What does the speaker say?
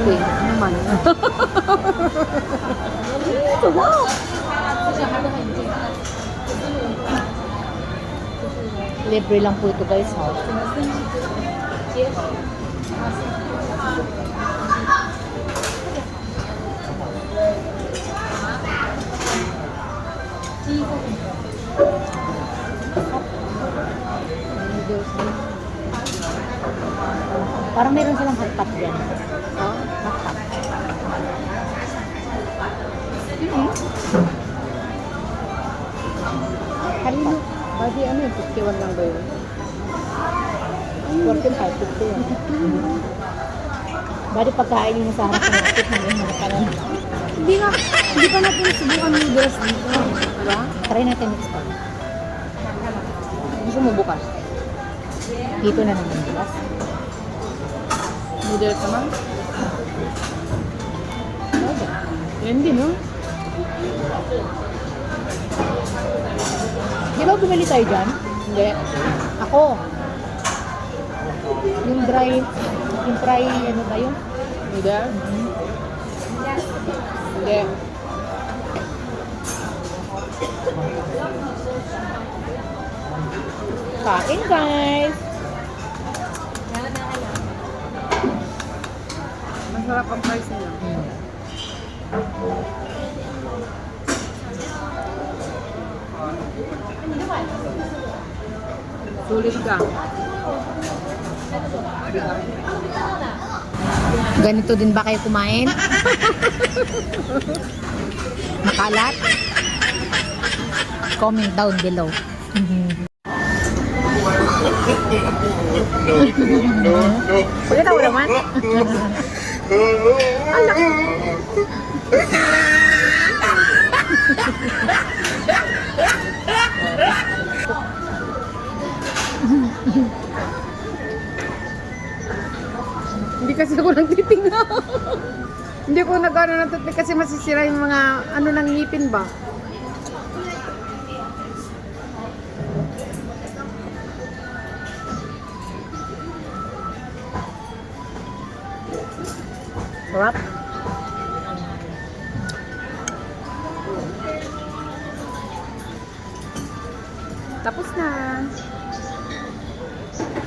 Hindi naman. Wow! Libre lang po ito guys ha. Parang meron silang hotpot dyan. Oh. Hotpot. Kanino? Badi ano yun? 51 lang ba yun? 45, 50 yan. Bali pagkain yung sa harap ng natin, hanggang ka lang. Hindi pa natin subukan noodles dito. Diba? Try natin next time. Gusto mo bukas? Dito na naman bukas. Noodles naman? Yan din, no? Di ba bumili tayo dyan? Hindi. Ako. Yung fry, ano ba yun? Noodles? Hindi. Kain guys! Masarap ang price nila. Sulit ka. Ganito din ba kayo kumain? Makalat? Comment down below. Pagkita ko naman. Hindi kasi ako nagtitingnan. Hindi ko nag-ano ng toothpick kasi masisira yung mga ano ng ngipin ba. Sarap. Tapos na.